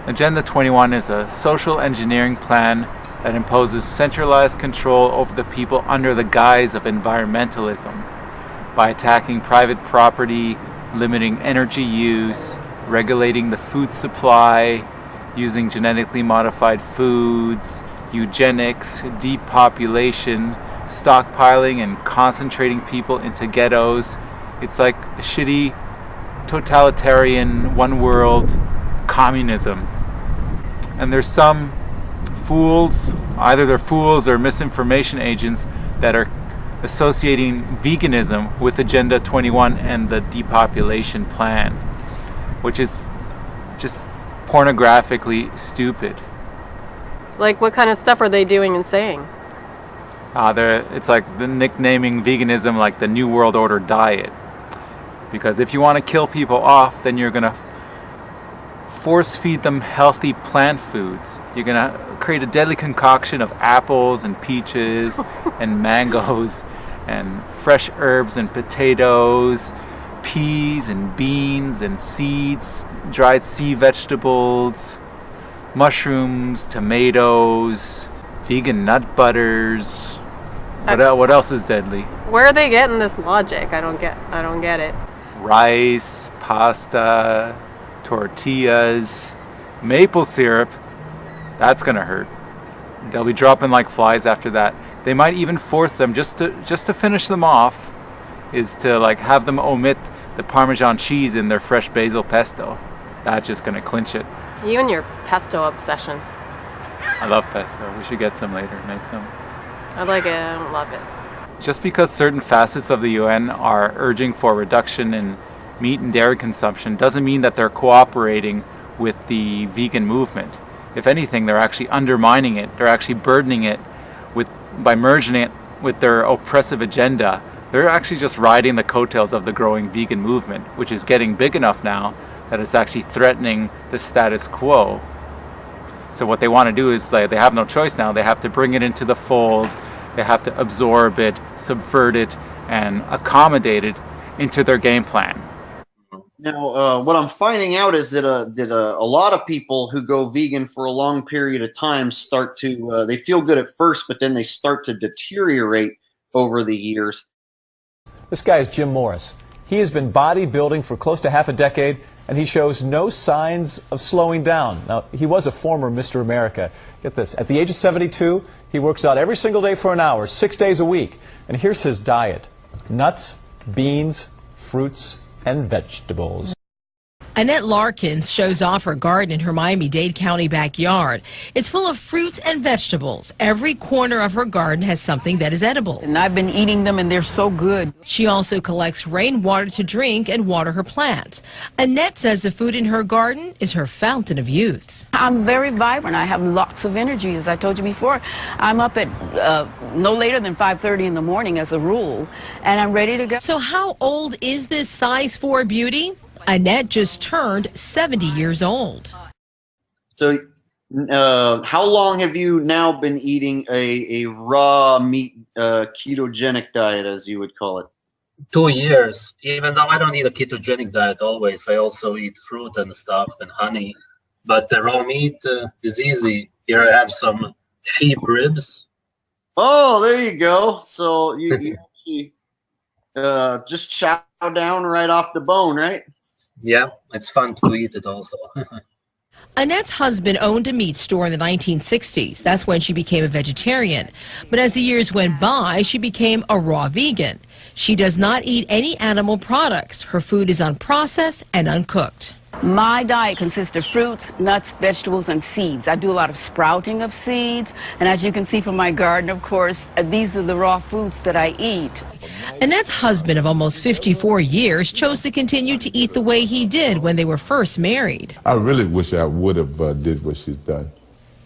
Agenda 21 is a social engineering plan that imposes centralized control over the people under the guise of environmentalism by attacking private property, limiting energy use, regulating the food supply, using genetically modified foods, eugenics, depopulation, stockpiling and concentrating people into ghettos. It's like a shitty totalitarian one world communism. And there's some fools, either they're fools or misinformation agents, that are associating veganism with Agenda 21 and the depopulation plan, which is just pornographically stupid. Like, what kind of stuff are they doing and saying? It's like the nicknaming veganism like the New World Order diet. Because if you want to kill people off, then you're going to force feed them healthy plant foods. You're going to create a deadly concoction of apples and peaches and mangoes and fresh herbs and potatoes, peas and beans and seeds, dried sea vegetables, mushrooms, tomatoes, vegan nut butters. What else is deadly? Where are they getting this logic? I don't get it. Rice, pasta, tortillas, maple syrup. That's gonna hurt. They'll be dropping like flies after that. They might even force them just to finish them off, is to like have them omit the Parmesan cheese in their fresh basil pesto. That's just gonna clinch it. You and your pesto obsession. I love pesto. We should get some later. Make some. I like it. I don't love it. Just because certain facets of the UN are urging for a reduction in meat and dairy consumption doesn't mean that they're cooperating with the vegan movement. If anything, they're actually undermining it. They're actually burdening it by merging it with their oppressive agenda. They're actually just riding the coattails of the growing vegan movement, which is getting big enough now that it's actually threatening the status quo. So what they want to do is they have no choice now. They have to bring it into the fold. They have to absorb it, subvert it, and accommodate it into their game plan. Now, what I'm finding out is that a lot of people who go vegan for a long period of time start to, they feel good at first, but then they start to deteriorate over the years. This guy is Jim Morris. He has been bodybuilding for close to half a decade, and he shows no signs of slowing down. Now, he was a former Mr. America. Get this, at the age of 72, he works out every single day for an hour, 6 days a week. And here's his diet: nuts, beans, fruits, and vegetables. Annette Larkins shows off her garden in her Miami-Dade County backyard. It's full of fruits and vegetables. Every corner of her garden has something that is edible. And I've been eating them, and they're so good. She also collects rainwater to drink and water her plants. Annette says the food in her garden is her fountain of youth. I'm very vibrant. I have lots of energy, as I told you before. I'm up at no later than 5:30 in the morning as a rule, and I'm ready to go. So how old is this size 4 beauty? Annette just turned 70 years old. So how long have you now been eating a raw meat ketogenic diet, as you would call it? 2 years. Even though I don't eat a ketogenic diet always, I also eat fruit and stuff and honey. But the raw meat is easy. Here I have some sheep ribs. Oh, there you go. So you just chow down right off the bone, right? Yeah, it's fun to eat it also. Annette's husband owned a meat store in the 1960s. That's when she became a vegetarian. But as the years went by, she became a raw vegan. She does not eat any animal products. Her food is unprocessed and uncooked. My diet consists of fruits, nuts, vegetables, and seeds. I do a lot of sprouting of seeds, and as you can see from my garden, of course, these are the raw foods that I eat. Annette's husband of almost 54 years chose to continue to eat the way he did when they were first married. I really wish I would have did what she's done.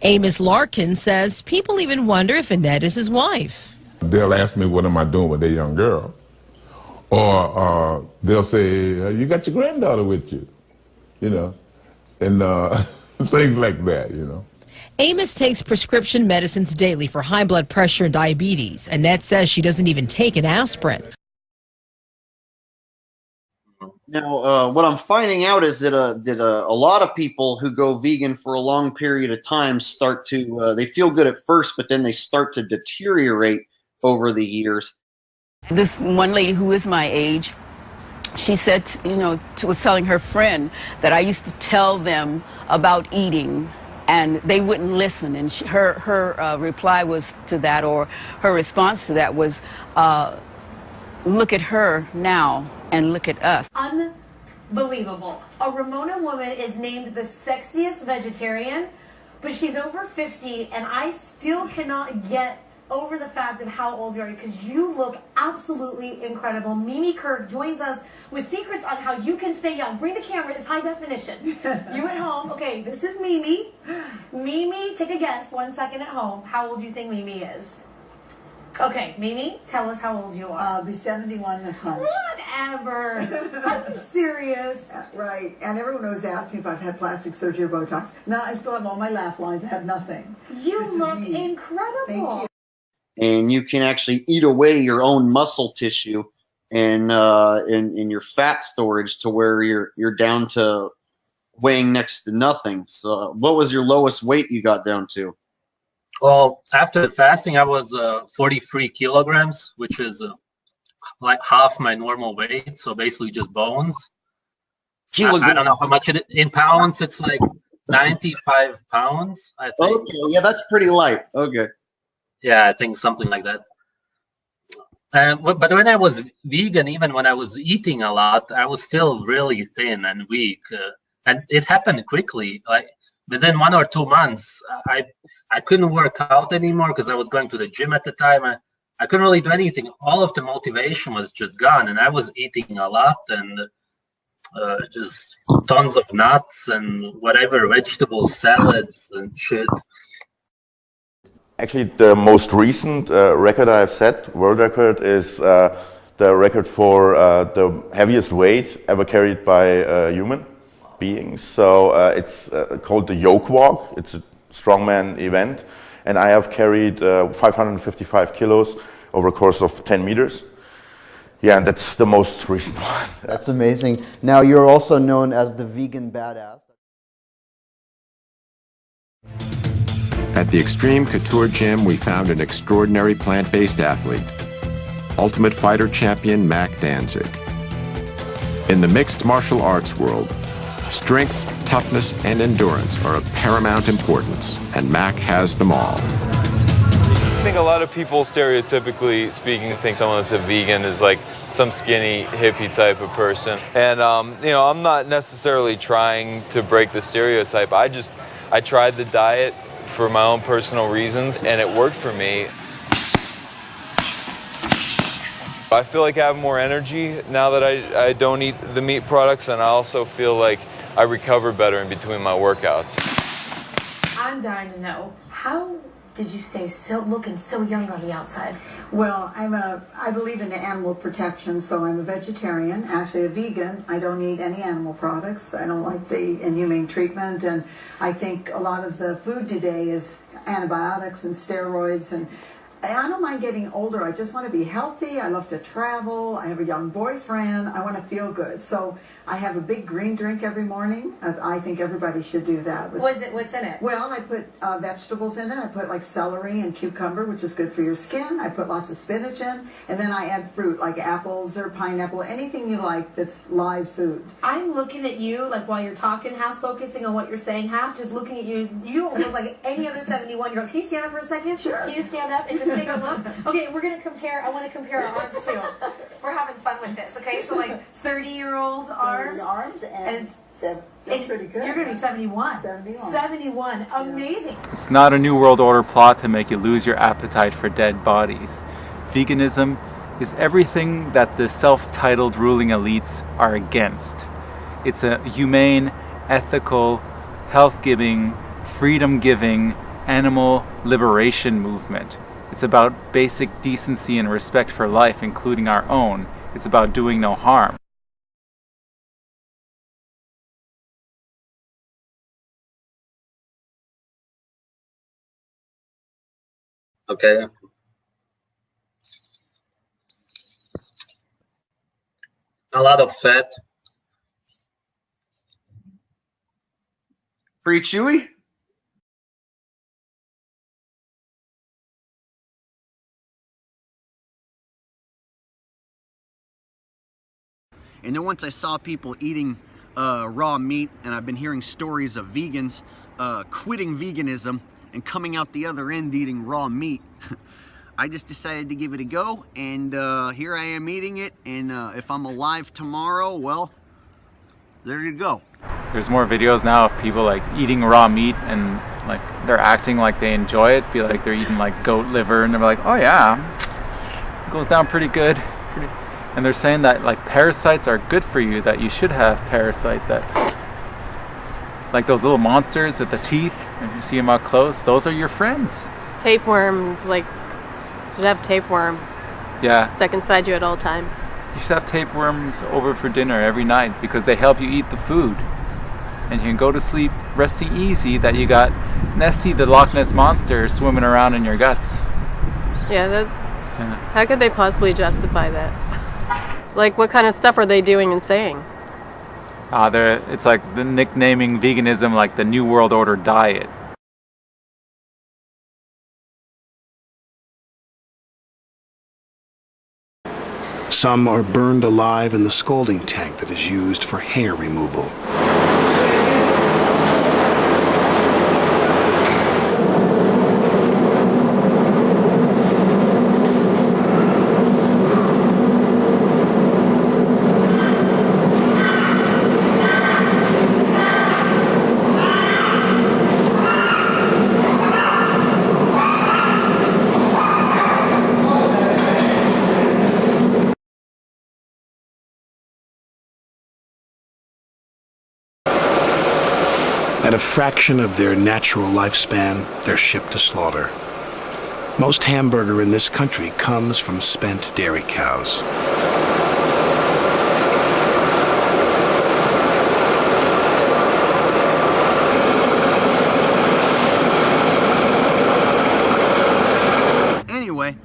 Amos Larkin says people even wonder if Annette is his wife. They'll ask me, what am I doing with their young girl? Or they'll say, you got your granddaughter with you. You know, and things like that, you know. Amos takes prescription medicines daily for high blood pressure and diabetes. Annette says she doesn't even take an aspirin. Now, what I'm finding out is that a lot of people who go vegan for a long period of time start to they feel good at first, but then they start to deteriorate over the years. This one lady who is my age, she said, was telling her friend that I used to tell them about eating and they wouldn't listen. And her reply was to that, or her response to that was, look at her now and look at us. Unbelievable. A Ramona woman is named the sexiest vegetarian, but she's over 50, and I still cannot get over the fact of how old you are, because you look absolutely incredible. Mimi Kirk joins us with secrets on how you can stay young. Bring the camera, it's high definition. You at home, okay, this is Mimi. Mimi, take a guess, 1 second at home. How old do you think Mimi is? Okay, Mimi, tell us how old you are. I'll be 71 this month. Whatever. Are you serious? Right. And everyone always asks me if I've had plastic surgery or Botox. No, I still have all my laugh lines. I have nothing. You look incredible. Thank you. And you can actually eat away your own muscle tissue and in your fat storage to where you're down to weighing next to nothing. So, what was your lowest weight you got down to? Well, after the fasting, I was 43 kilograms, which is like half my normal weight. So basically just bones. I don't know how much it is in pounds. It's like 95 pounds, I think. Okay, yeah, that's pretty light. Okay. Yeah, I think something like that. But when I was vegan, even when I was eating a lot, I was still really thin and weak. And it happened quickly. Like within 1 or 2 months, I couldn't work out anymore because I was going to the gym at the time. I couldn't really do anything. All of the motivation was just gone. And I was eating a lot and just tons of nuts and whatever, vegetables, salads and shit. Actually, the most recent record I've set, world record, is the record for the heaviest weight ever carried by a human being. So it's called the yoke walk. It's a strongman event. And I have carried 555 kilos over a course of 10 meters. Yeah, and that's the most recent one. That's amazing. Now, you're also known as the vegan badass. At the Extreme Couture Gym, we found an extraordinary plant-based athlete, Ultimate Fighter champion Mac Danzig. In the mixed martial arts world, strength, toughness, and endurance are of paramount importance, and Mac has them all. I think a lot of people, stereotypically speaking, think someone that's a vegan is like some skinny hippie type of person. And I'm not necessarily trying to break the stereotype. I tried the diet for my own personal reasons, and it worked for me. I feel like I have more energy now that I don't eat the meat products, and I also feel like I recover better in between my workouts. I'm dying to know, how did you stay looking so young on the outside? Well, I believe in animal protection, so I'm a vegetarian, actually a vegan. I don't eat any animal products. I don't like the inhumane treatment, and I think a lot of the food today is antibiotics and steroids, and I don't mind getting older. I just want to be healthy. I love to travel. I have a young boyfriend. I want to feel good. So I have a big green drink every morning. I think everybody should do that. What's in it? Well, I put vegetables in it. I put like celery and cucumber, which is good for your skin. I put lots of spinach in. And then I add fruit like apples or pineapple, anything you like that's live food. I'm looking at you, like while you're talking, half focusing on what you're saying, half just looking at you. You don't look like any other 71-year-old. Can you stand up for a second? Sure. Can you stand up and just take a look? Okay, we're going to compare. I want to compare our arms too. We're having fun with this, okay? So like 30-year-old arms. And that's pretty good. You're going to be 71. 71. 71. Amazing. It's not a New World Order plot to make you lose your appetite for dead bodies. Veganism is everything that the self-titled ruling elites are against. It's a humane, ethical, health-giving, freedom-giving, animal liberation movement. It's about basic decency and respect for life, including our own. It's about doing no harm. Okay. A lot of fat, Pretty chewy? And then once I saw people eating raw meat, and I've been hearing stories of vegans quitting veganism and coming out the other end eating raw meat, I just decided to give it a go, and here I am eating it, and if I'm alive tomorrow, well, there you go. There's more videos now of people like eating raw meat and like they're acting like they enjoy it, feel like they're eating like goat liver, and they're like, oh yeah, it goes down pretty good. And they're saying that like parasites are good for you, that you should have parasite, that like those little monsters with the teeth, if you see them up close, those are your friends. Tapeworms, like, you should have tapeworm. Yeah. Stuck inside you at all times. You should have tapeworms over for dinner every night because they help you eat the food. And you can go to sleep resting easy that you got Nessie the Loch Ness Monster swimming around in your guts. Yeah, how could they possibly justify that? Like, what kind of stuff are they doing and saying? It's like the nicknaming veganism like the New World Order diet. Some are burned alive in the scalding tank that is used for hair removal. At a fraction of their natural lifespan, they're shipped to slaughter. Most hamburger in this country comes from spent dairy cows. Anyway,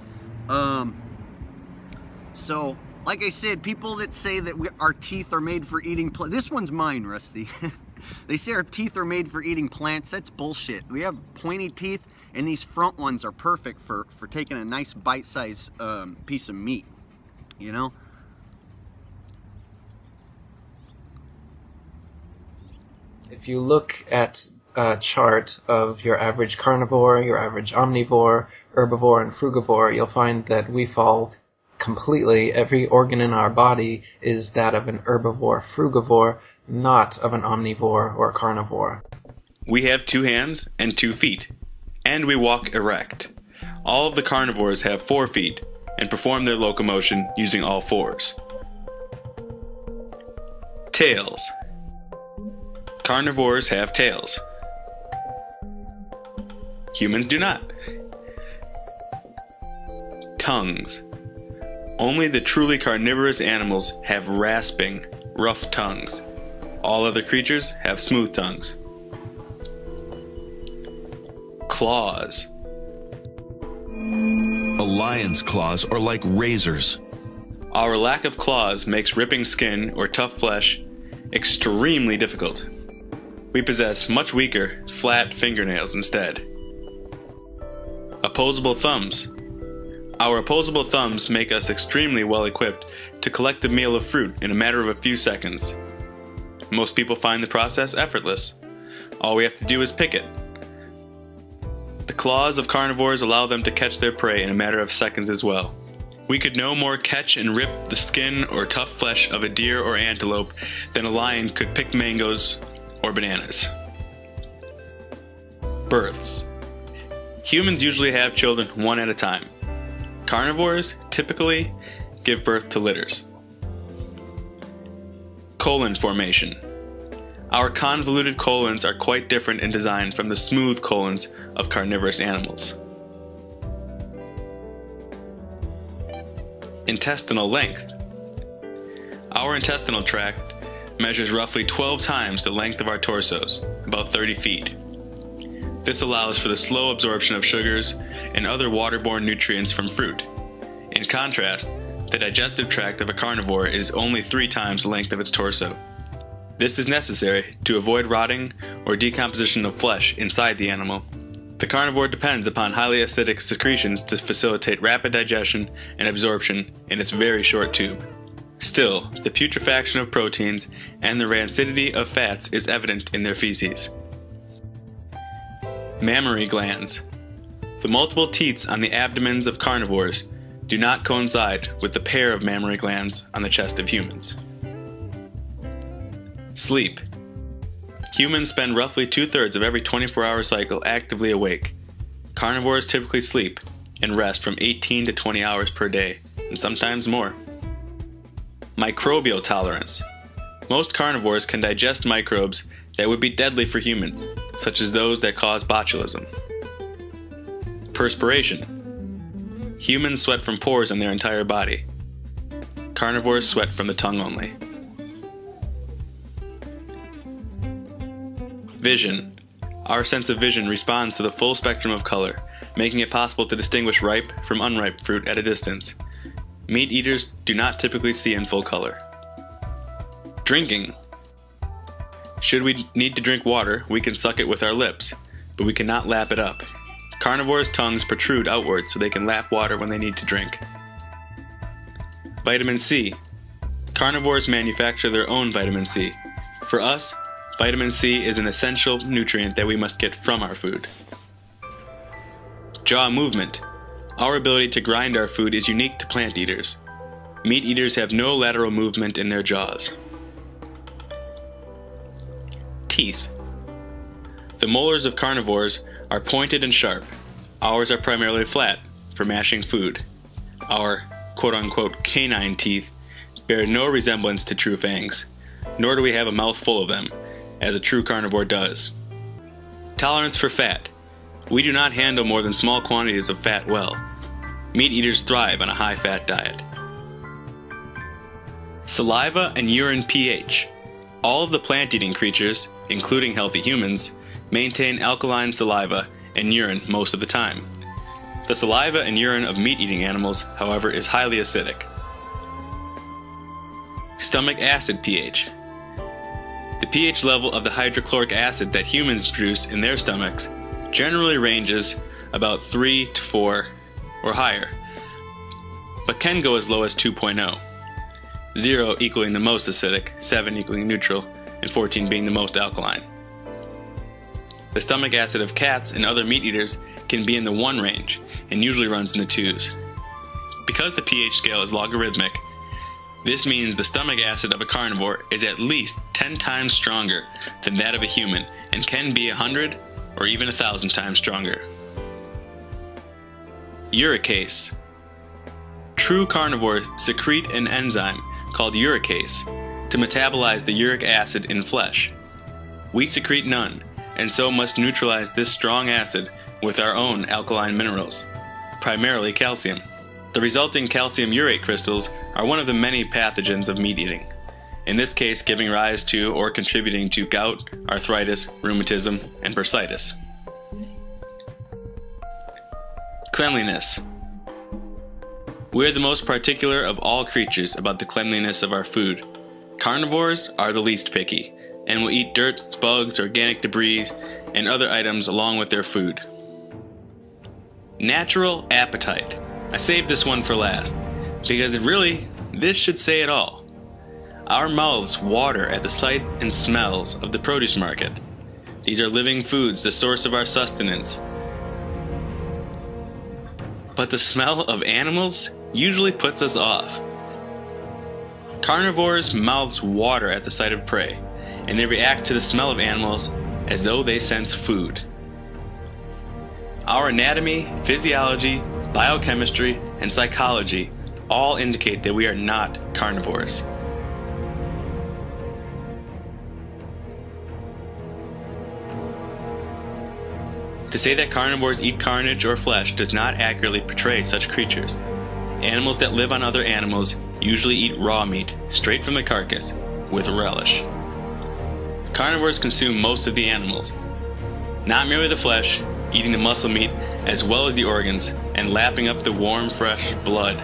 so like I said, people that say that our teeth are made for eating this one's mine, Rusty. They say our teeth are made for eating plants. That's bullshit. We have pointy teeth, and these front ones are perfect for taking a nice bite-sized piece of meat, you know? If you look at a chart of your average carnivore, your average omnivore, herbivore, and frugivore, you'll find that we fall completely. Every organ in our body is that of an herbivore, frugivore, not of an omnivore or carnivore. We have 2 hands and 2 feet, and we walk erect. All of the carnivores have 4 feet and perform their locomotion using all 4s. Tails. Carnivores have tails. Humans do not. Tongues. Only the truly carnivorous animals have rasping, rough tongues. All other creatures have smooth tongues. Claws. A lion's claws are like razors. Our lack of claws makes ripping skin or tough flesh extremely difficult. We possess much weaker, flat fingernails instead. Opposable thumbs. Our opposable thumbs make us extremely well equipped to collect a meal of fruit in a matter of a few seconds. Most people find the process effortless. All we have to do is pick it. The claws of carnivores allow them to catch their prey in a matter of seconds as well. We could no more catch and rip the skin or tough flesh of a deer or antelope than a lion could pick mangoes or bananas. Births. Humans usually have children one at a time. Carnivores typically give birth to litters. Colon formation. Our convoluted colons are quite different in design from the smooth colons of carnivorous animals. Intestinal length. Our intestinal tract measures roughly 12 times the length of our torsos, about 30 feet. This allows for the slow absorption of sugars and other waterborne nutrients from fruit. In contrast, the digestive tract of a carnivore is only 3 times the length of its torso. This is necessary to avoid rotting or decomposition of flesh inside the animal. The carnivore depends upon highly acidic secretions to facilitate rapid digestion and absorption in its very short tube. Still, the putrefaction of proteins and the rancidity of fats is evident in their feces. Mammary glands. The multiple teats on the abdomens of carnivores do not coincide with the pair of mammary glands on the chest of humans. Sleep. Humans spend roughly 2/3 of every 24-hour cycle actively awake. Carnivores typically sleep and rest from 18 to 20 hours per day, and sometimes more. Microbial tolerance. Most carnivores can digest microbes that would be deadly for humans, such as those that cause botulism. Perspiration. Humans sweat from pores on their entire body. Carnivores sweat from the tongue only. Vision. Our sense of vision responds to the full spectrum of color, making it possible to distinguish ripe from unripe fruit at a distance. Meat eaters do not typically see in full color. Drinking. Should we need to drink water, we can suck it with our lips, but we cannot lap it up. Carnivores' tongues protrude outward so they can lap water when they need to drink. Vitamin C. Carnivores manufacture their own vitamin C. For us, vitamin C is an essential nutrient that we must get from our food. Jaw movement. Our ability to grind our food is unique to plant eaters. Meat eaters have no lateral movement in their jaws. Teeth. The molars of carnivores are pointed and sharp. Ours are primarily flat for mashing food. Our quote-unquote canine teeth bear no resemblance to true fangs, nor do we have a mouth full of them, as a true carnivore does. Tolerance for fat. We do not handle more than small quantities of fat well. Meat eaters thrive on a high-fat diet. Saliva and urine pH. All of the plant-eating creatures, including healthy humans, maintain alkaline saliva and urine most of the time. The saliva and urine of meat-eating animals, however, is highly acidic. Stomach acid pH. The pH level of the hydrochloric acid that humans produce in their stomachs generally ranges about 3 to 4 or higher, but can go as low as 2.0, 0 equaling the most acidic, 7 equaling neutral, and 14 being the most alkaline. The stomach acid of cats and other meat eaters can be in the 1 range and usually runs in the 2s. Because the pH scale is logarithmic, this means the stomach acid of a carnivore is at least 10 times stronger than that of a human and can be 100 or even 1,000 times stronger. Uricase. True carnivores secrete an enzyme called uricase to metabolize the uric acid in flesh. We secrete none, and so must neutralize this strong acid with our own alkaline minerals, primarily calcium. The resulting calcium urate crystals are one of the many pathogens of meat eating, in this case giving rise to or contributing to gout, arthritis, rheumatism, and bursitis. Cleanliness. We are the most particular of all creatures about the cleanliness of our food. Carnivores are the least picky, and will eat dirt, bugs, organic debris, and other items along with their food. Natural appetite. I saved this one for last, because this should say it all. Our mouths water at the sight and smells of the produce market. These are living foods, the source of our sustenance. But the smell of animals usually puts us off. Carnivores' mouths water at the sight of prey, and they react to the smell of animals as though they sense food. Our anatomy, physiology, biochemistry, and psychology all indicate that we are not carnivores. To say that carnivores eat carnage or flesh does not accurately portray such creatures. Animals that live on other animals usually eat raw meat, straight from the carcass, with relish. Carnivores consume most of the animals, not merely the flesh, eating the muscle meat as well as the organs, and lapping up the warm, fresh blood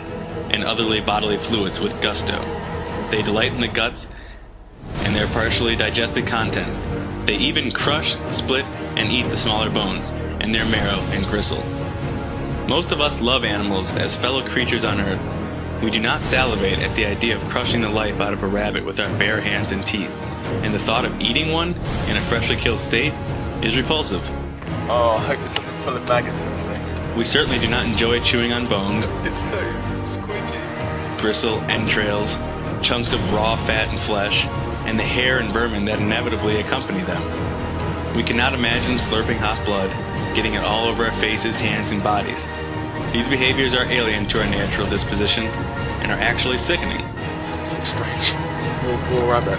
and other bodily fluids with gusto. They delight in the guts and and their partially digested contents. They even crush, split, and eat the smaller bones, and their marrow and gristle. Most of us love animals as fellow creatures on Earth. We do not salivate at the idea of crushing the life out of a rabbit with our bare hands and teeth, and the thought of eating one in a freshly killed state is repulsive. Oh, I guess it's full of maggots or anything. We certainly do not enjoy chewing on bones, It's so squidgy. bristle, entrails, chunks of raw fat and flesh, and the hair and vermin that inevitably accompany them. We cannot imagine slurping hot blood, getting it all over our faces, hands, and bodies. These behaviors are alien to our natural disposition and are actually sickening. This looks strange. We'll rub it.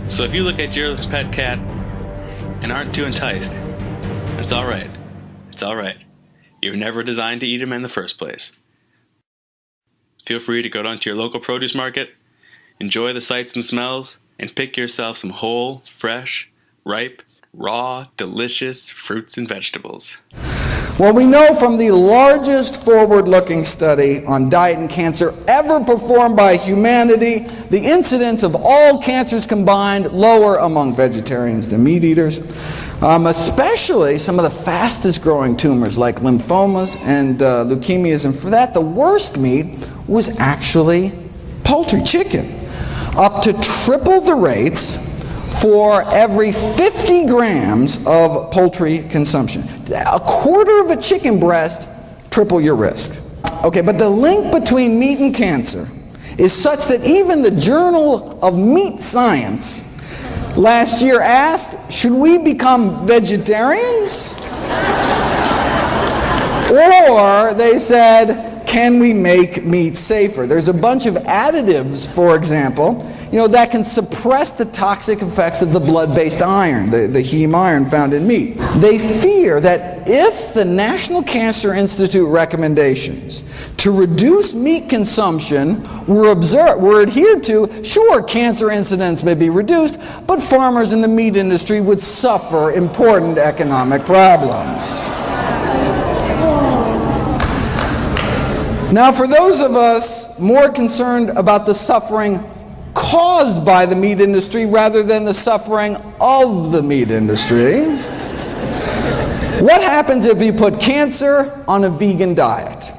So if you look at your pet cat and aren't too enticed, that's alright. It's alright. You were never designed to eat him in the first place. Feel free to go down to your local produce market, enjoy the sights and smells, and pick yourself some whole, fresh, ripe, raw, delicious fruits and vegetables. Well, we know from the largest forward-looking study on diet and cancer ever performed by humanity, the incidence of all cancers combined lower among vegetarians than meat eaters, especially some of the fastest growing tumors like lymphomas and leukemias, and for that the worst meat was actually poultry, chicken, up to triple the rates for every 50 grams of poultry consumption. A quarter of a chicken breast, triple your risk. Okay, but the link between meat and cancer is such that even the Journal of Meat Science last year asked, should we become vegetarians? Or they said, can we make meat safer? There's a bunch of additives, for example, that can suppress the toxic effects of the blood-based iron, the heme iron found in meat. They fear that if the National Cancer Institute recommendations to reduce meat consumption were adhered to, sure, cancer incidence may be reduced, but farmers in the meat industry would suffer important economic problems. Now, for those of us more concerned about the suffering caused by the meat industry rather than the suffering of the meat industry, what happens if you put cancer on a vegan diet?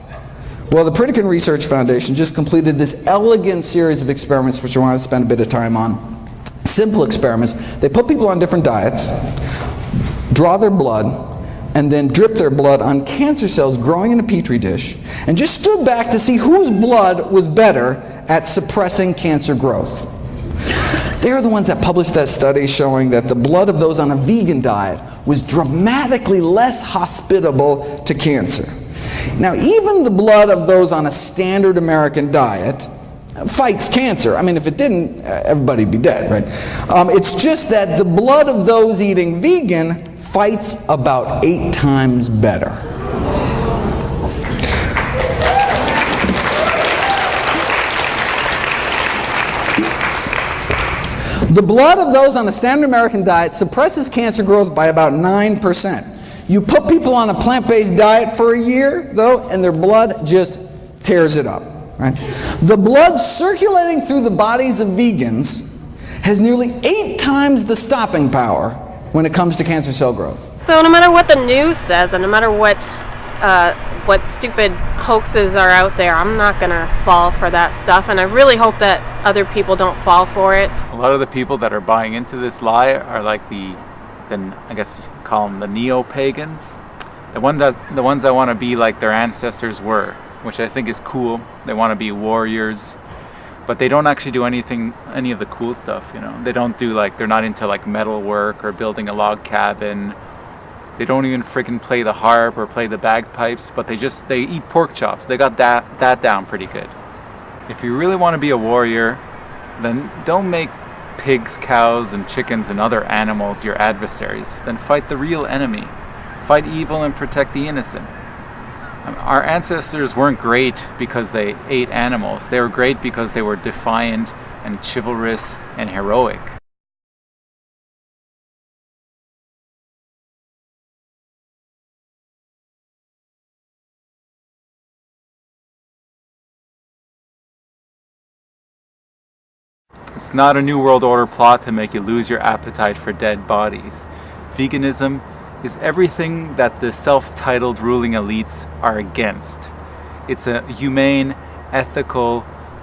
Well, the Pritikin Research Foundation just completed this elegant series of experiments, which I want to spend a bit of time on. Simple experiments. They put people on different diets, draw their blood, and then drip their blood on cancer cells growing in a petri dish, and just stood back to see whose blood was better at suppressing cancer growth. They're the ones that published that study showing that the blood of those on a vegan diet was dramatically less hospitable to cancer. Now, even the blood of those on a standard American diet fights cancer. I mean, if it didn't, everybody'd be dead, right? It's just that the blood of those eating vegan fights about 8 times better. The blood of those on a standard American diet suppresses cancer growth by about 9%. You put people on a plant-based diet for a year, though, and their blood just tears it up. Right? The blood circulating through the bodies of vegans has nearly 8 times the stopping power when it comes to cancer cell growth. So no matter what the news says, and no matter what stupid hoaxes are out there, I'm not going to fall for that stuff, and I really hope that other people don't fall for it. A lot of the people that are buying into this lie are like I guess you could call them the neo-pagans. The ones that want to be like their ancestors were, which I think is cool. They want to be warriors, but they don't actually do any of the cool stuff, They don't do they're not into metal work or building a log cabin. They don't even freaking play the harp or play the bagpipes, but they eat pork chops. They got that down pretty good. If you really want to be a warrior, then don't make pigs, cows, and chickens and other animals your adversaries. Then fight the real enemy. Fight evil and protect the innocent. Our ancestors weren't great because they ate animals. They were great because they were defiant and chivalrous and heroic. It's not a New World Order plot to make you lose your appetite for dead bodies. Veganism is everything that the self-titled ruling elites are against. It's a humane, ethical,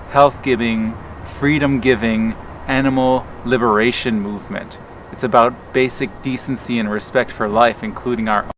health-giving, freedom-giving, animal liberation movement. It's about basic decency and respect for life, including our own.